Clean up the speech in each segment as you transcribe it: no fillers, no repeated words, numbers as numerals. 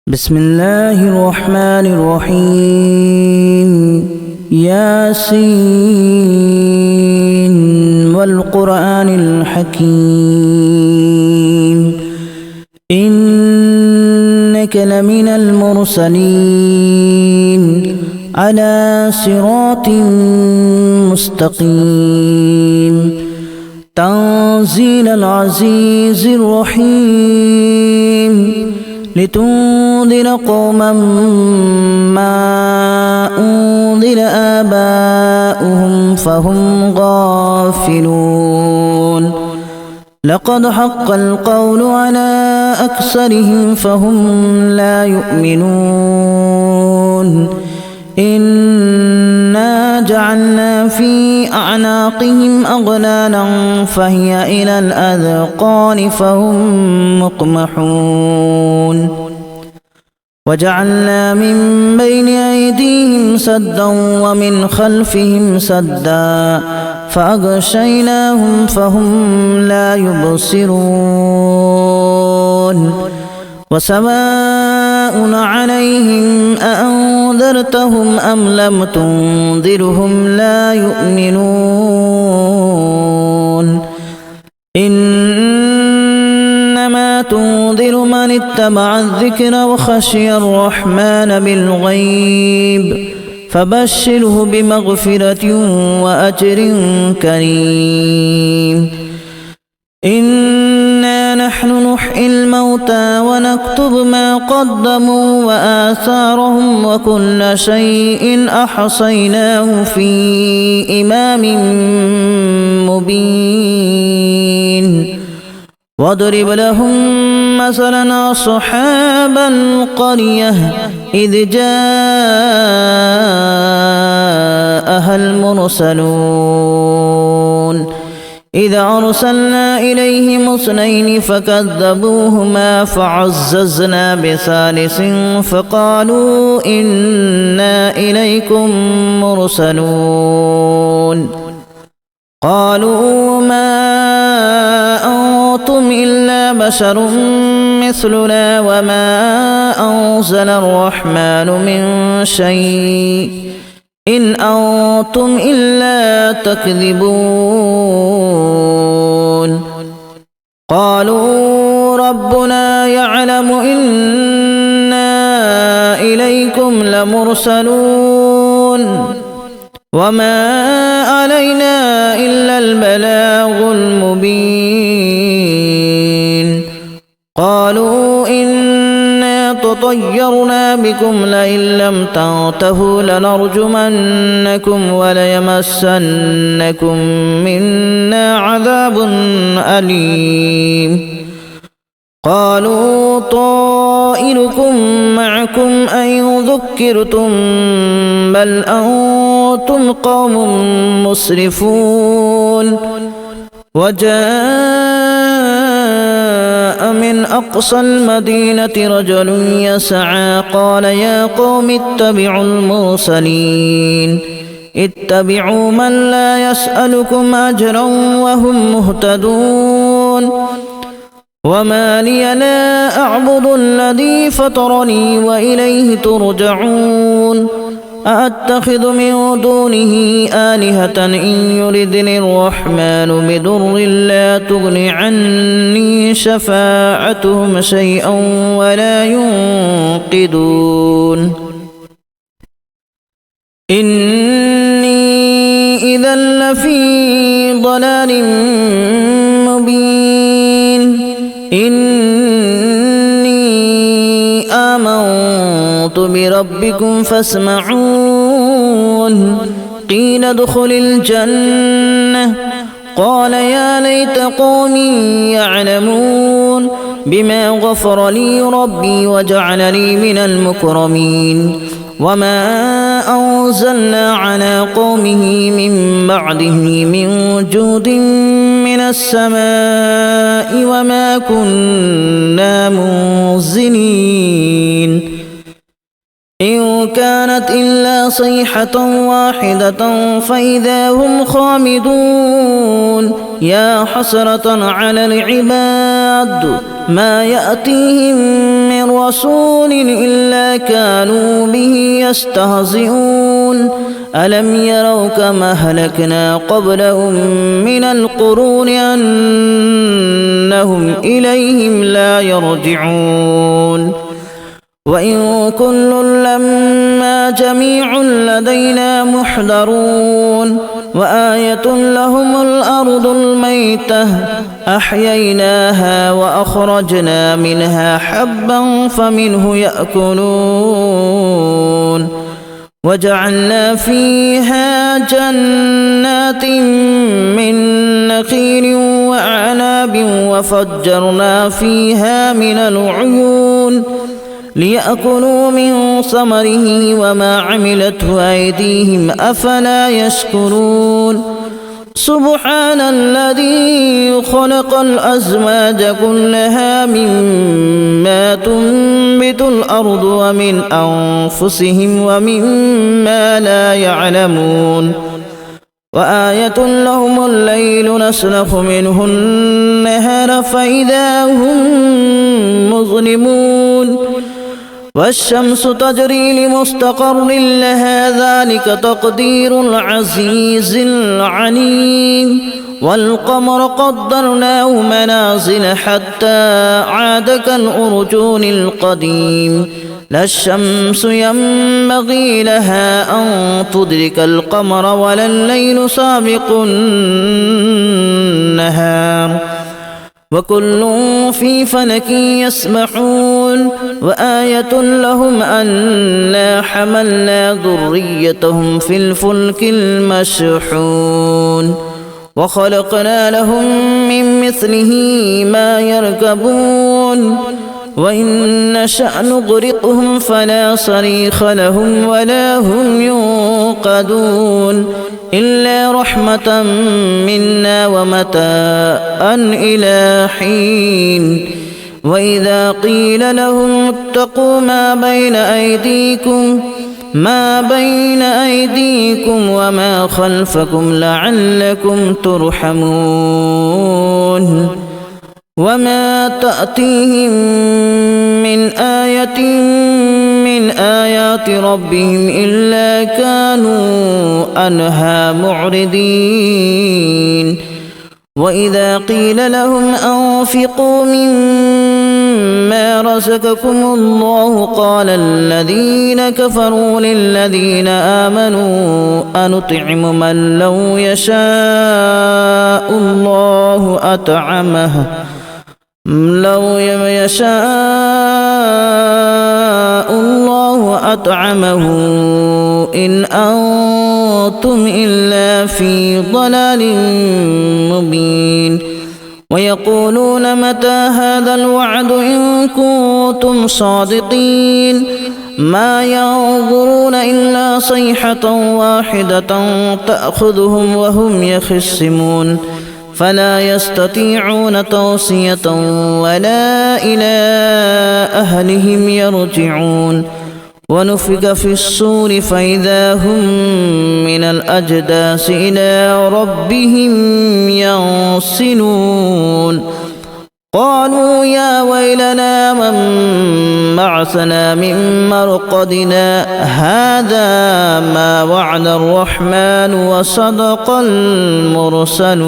بسم الله الرحمن الرحيم ياسين والقرآن الحكيم إنك لمن المرسلين على صراط مستقيم تنزيل العزيز الرحيم لتنذر قوما ما أنذر آباؤهم فهم غافلون لقد حق القول على أكثرهم فهم لا يؤمنون إنا جعلنا في أعناقهم أغلالا فهي إلى الأذقان فهم مقمحون وجعلنا من بين أيديهم سدا ومن خلفهم سدا فأغشيناهم فهم لا يبصرون وسواء عليهم أأنذرتهم أم لم تنذرهم لا يؤمنون إنما تنذر من اتبع الذكر وخشي الرحمن بالغيب فبشره بمغفرة وأجر كريم إنا نحن نحيي الموتى ونكتب ما قدموا وآثارهم وكل شيء أحصيناه في إمام مبين واضرب لهم مثلا أصحاب القرية إذ جاءها المرسلون إذا أرسلنا إليهم اثنين فكذبوهما فعززنا بثالث فقالوا إنا إليكم مرسلون قالوا ما أنتم إلا بشر مثلنا وما أنزل الرحمن من شيء إن أنتم إلا تكذبون قالوا ربنا يعلم إنا إليكم لمرسلون وما علينا إلا البلاغ المبين قالوا إنا تطيرنا بكم لئن لم تنتهوا لنرجمنكم وليمسنكم منا عذاب أليم قالوا طائركم معكم أن ذكرتم بل أنتم قوم مسرفون وجاء من أقصى المدينة رجل يسعى قال يا قوم اتبعوا المرسلين اتبعوا من لا يسألكم أجرا وهم مهتدون وما لي لا أعبد الذي فطرني وإليه ترجعون أأتخذ من دونه آلهة إن يردني الرحمن بضر لا تغن عني شفاعتهم شيئا ولا ينقذون إني إذا لفي ضلال مبين إني آمنت بربكم فاسمعون قيل ادخل الجنة قال يا ليت قومي يعلمون بما غفر لي ربي وجعلني من المكرمين وما أنزلنا على قومه من بعده من جود من السماء وما كنا منزلين إن كانت إلا صيحة واحدة فإذا هم خامدون يا حسرة على العباد ما يأتيهم من رسول إلا كانوا به يستهزئون ألم يروا كما أهلكنا قبلهم من القرون أنهم إليهم لا يرجعون وإن كل لما جميع لدينا محضرون وآية لهم الأرض الميتة أحييناها وأخرجنا منها حبا فمنه يأكلون وجعلنا فيها جنات من نخيل وأعناب وفجرنا فيها من العيون ليأكلوا من ثمره وما عملته أيديهم أفلا يشكرون سبحان الذي خلق الأزواج كلها مما تنبت الأرض ومن أنفسهم ومما لا يعلمون وآية لهم الليل نسلخ منه النهار فإذا هم مظلمون والشمس تجري لمستقر لها ذلك تقدير العزيز العليم والقمر قدرناه منازل حتى عاد كالأرجون القديم لا الشمس ينبغي لها أن تدرك القمر ولا الليل سابق النهار وكل في فلك يسبحون وآية لهم أنا حملنا ذريتهم في الفلك المشحون وخلقنا لهم من مثله ما يركبون وإن نشأ نغرقهم فلا صريخ لهم ولا هم ينقذون إلا رحمة منا ومتاعا إلى حين وإذا قيل لهم اتقوا ما بين أيديكم وما خلفكم لعلكم ترحمون وما تأتيهم من آية من آيات ربهم إلا كانوا عنها معرضين وإذا قيل لهم أنفقوا مما رزقكم الله قال الذين كفروا للذين آمنوا أنطعم من لو يشاء الله أطعمه إن أنتم إلا في ضلال مبين ويقولون متى هذا الوعد إن كنتم صادقين ما ينظرون إلا صيحة واحدة تأخذهم وهم يخصمون فلا يستطيعون توصية ولا إلى أهلهم يرجعون ونفخ في الصور فإذا هم من الأجداث إلى ربهم ينسلون قالوا يا ويلنا من بعثنا من مرقدنا هذا ما وعد الرحمن وصدق المرسلون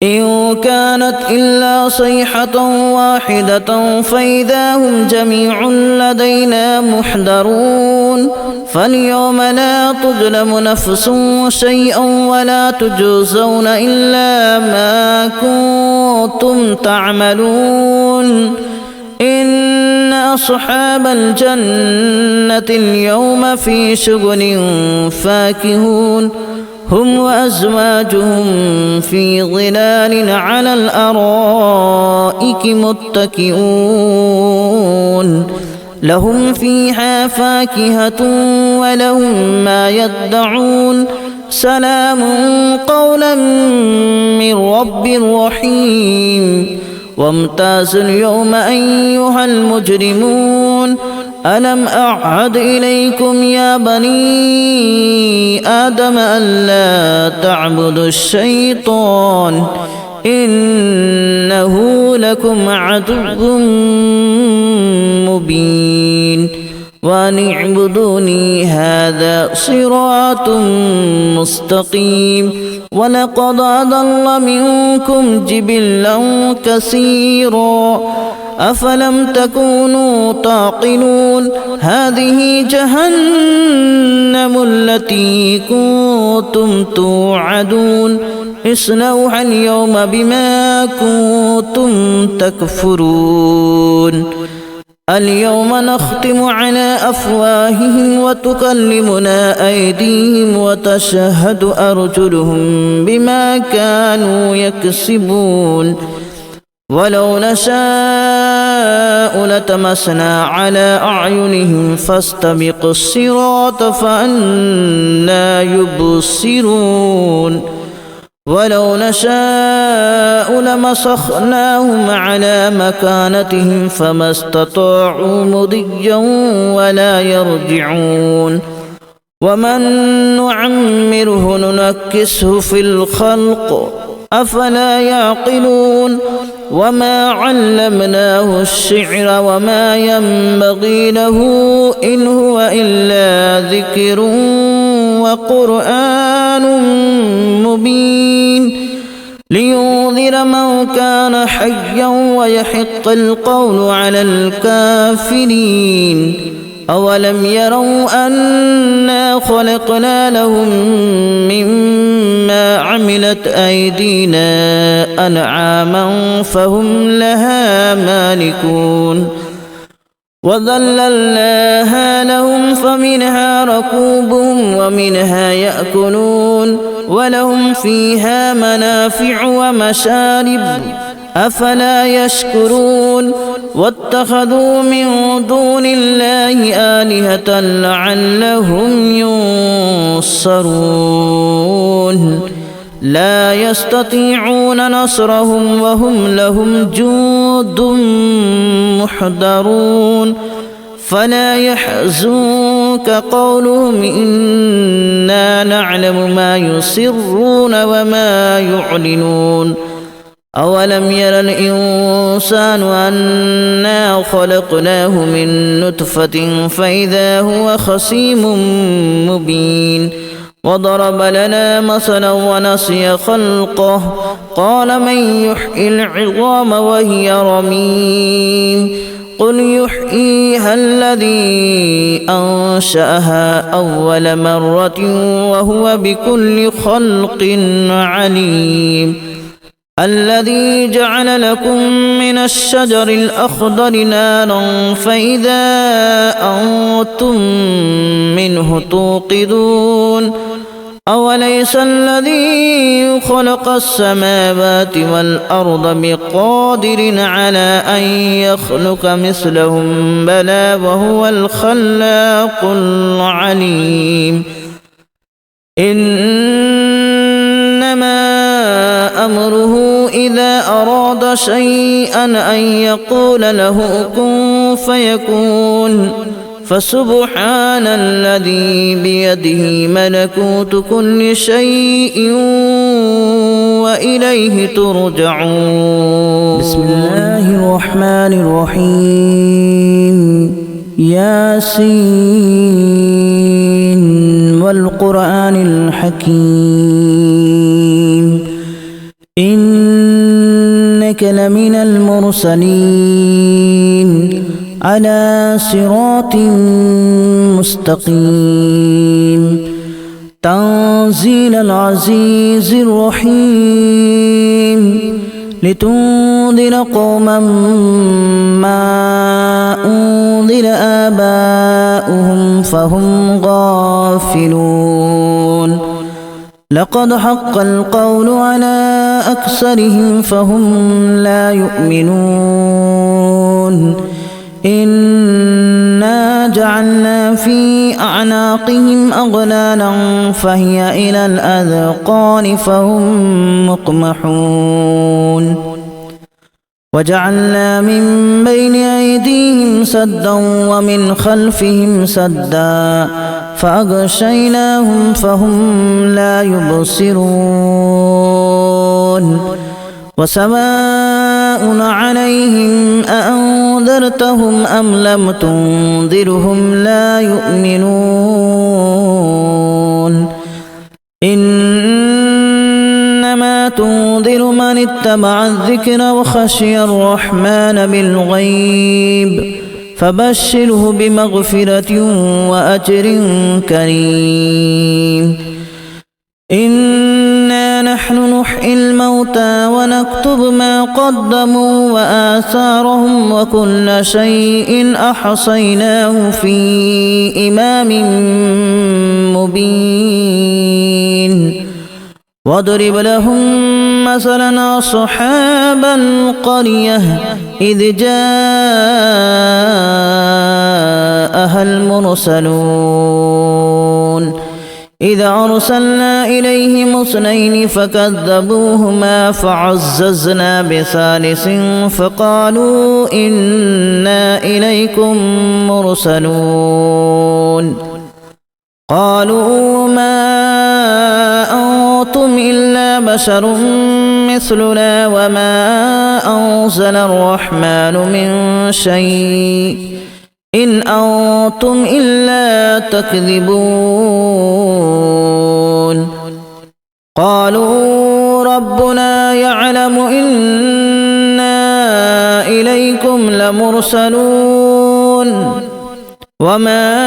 إن كانت إلا صيحة واحدة فإذا هم جميع لدينا محضرون فاليوم لا تظلم نفس شيئا ولا تجزون إلا ما كنتم تعملون إن أصحاب الجنة اليوم في شغل فاكهون هم وأزواجهم في ظلال على الأرائك متكئون لهم فيها فاكهة ولهم ما يدعون سلام قولا من رب رحيم وامتازوا اليوم أيها المجرمون ألم أعهد إليكم يا بني آدم ألا تعبدوا الشيطان إنه لكم عدو مبين وأن اعبدوني هذا صراط مستقيم ولقد أضل منكم جبلا كثيرا أفلم تكونوا تعقلون هذه جهنم التي كنتم توعدون اصلوها اليوم بما كنتم تكفرون اليوم نختم على أفواههم وتكلمنا أيديهم وتشهد أرجلهم بما كانوا يكسبون ولو نشاء لتمسنا على أعينهم فاستبقوا الصراط فأنى يبصرون ولو نشاء لمسخناهم على مكانتهم فما استطاعوا مضيا ولا يرجعون ومن نعمره ننكسه في الخلق أفلا يعقلون وما علمناه الشعر وما ينبغي له إن هو إلا ذكر وقرآن مبين لينذر من كان حيا ويحق القول على الكافرين أولم يروا أنا خلقنا لهم مما عملت أيدينا أنعاما فهم لها مالكون وذللناها لهم فمنها ركوبهم ومنها يأكلون ولهم فيها منافع ومشارب أفلا يشكرون واتخذوا من دون الله آلهة لعلهم ينصرون لا يستطيعون نصرهم وهم لهم جند محضرون فلا يحزنك قولهم إنا نعلم ما يسرون وما يعلنون أولم ير الإنسان أنا خلقناه من نطفة فإذا هو خصيم مبين وضرب لنا مثلا ونسي خلقه قال من يحيي العظام وهي رميم قل يحييها الذي أنشأها أول مرة وهو بكل خلق عليم الذي جعل لكم من الشجر الأخضر نارا فإذا أنتم منه توقدون أوليس الذي خلق السماوات والأرض بقادر على أن يخلق مثلهم بلى وهو الخلاق العليم إنما أمره إذا أراد شيئا أن يقول له كن فيكون فسبحان الذي بيده ملكوت كل شيء وإليه ترجعون بسم الله الرحمن الرحيم ياسين والقرآن الحكيم إنك لمن المرسلين على صراط مستقيم تنزيل العزيز الرحيم لتنذر قوما ما أنذر آباؤهم فهم غافلون لقد حق القول على أكثرهم فهم لا يؤمنون إنا جعلنا في أعناقهم أغلالا فهي إلى الأذقان فهم مقمحون وجعلنا من بين أيديهم سدا ومن خلفهم سدا فأغشيناهم فهم لا يبصرون وسواء عليهم أأنذرتهم أم لم تنذرهم لا يؤمنون إنما تنذر من اتبع الذكر وخشي الرحمن بالغيب فبشره بمغفرة وأجر كريم إنا نحن نحيي الموتى ونكتب ما قدموا وآثارهم وكل شيء أحصيناه في إمام مبين واضرب لهم مثلا أصحاب القرية إذ جاءها المرسلون إذ أرسلنا إليهم 2 فكذبوهما فعززنا بثالث فقالوا إنا إليكم مرسلون قالوا ما أنتم إلا بشر مثلنا وما أنزل الرحمن من شيء إن أنتم إلا تكذبون قالوا ربنا يعلم إنا إليكم لمرسلون وما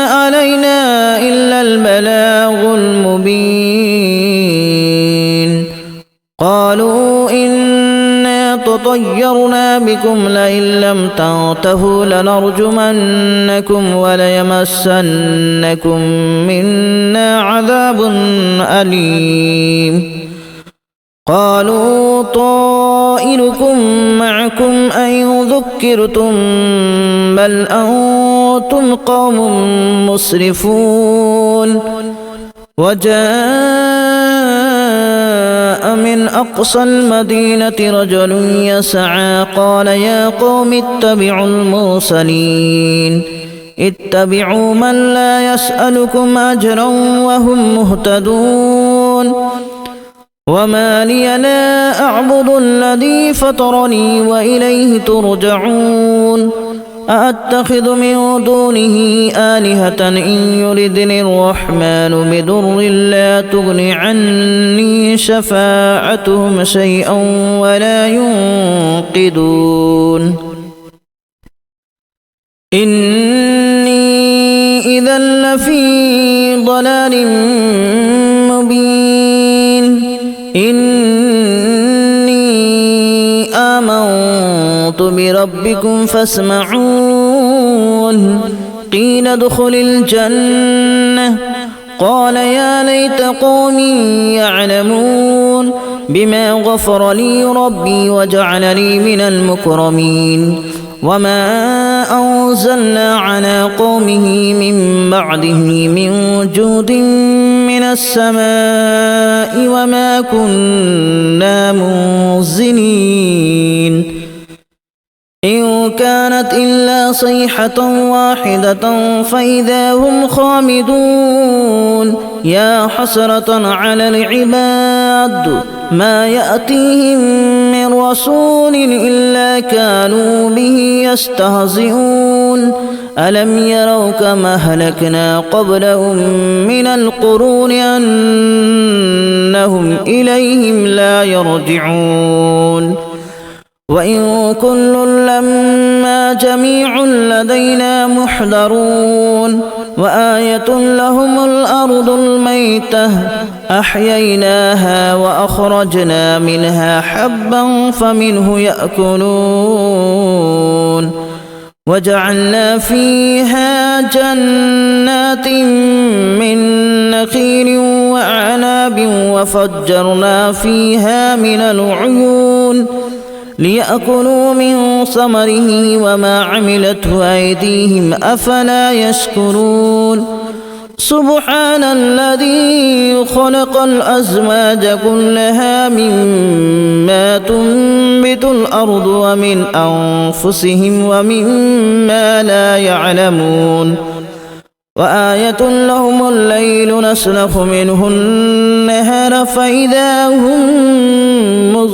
علينا إلا البلاغ المبين قالوا إنا تطيرنا بكم لئن لم تنتهوا لنرجمنكم وليمسنكم منا عذاب أليم قالوا طائركم معكم أئن ذكرتم بل أنتم قوم مسرفون وجاء من أقصى المدينة رجل يسعى قال يا قوم اتبعوا المرسلين اتبعوا من لا يسألكم أجرا وهم مهتدون وما لي لا أعبد الذي فطرني وإليه ترجعون أأتخذ من دونه آلهة إن يردني الرحمن بضر لا تغن عني شفاعتهم شيئا ولا ينقذون إني إذا لفي ضلال مبين إني آمنت بربكم فاسمعون قيل ادخل الجنة قال يا ليت قومي يعلمون بما غفر لي ربي وجعلني من المكرمين وما أنزلنا على قومه من بعده من جود من السماء وما كنا منزلين إن كانت إلا صيحة واحدة فإذا هم خامدون يا حسرة على العباد ما يأتيهم من رسول إلا كانوا به يستهزئون ألم يروا كما أهلكنا قبلهم من القرون أنهم إليهم لا يرجعون وإن كل لما جميع لدينا محضرون وآية لهم الأرض الميتة أحييناها وأخرجنا منها حبا فمنه يأكلون وجعلنا فيها جنات من نخيل وأعناب وفجرنا فيها من العيون ليأكلوا من ثمره وما عملته أيديهم أفلا يشكرون سبحان الذي خلق الأزواج كلها مما تنبت الأرض ومن أنفسهم ومما لا يعلمون وآية لهم الليل نسلخ منه النهار فإذا هم مظلمون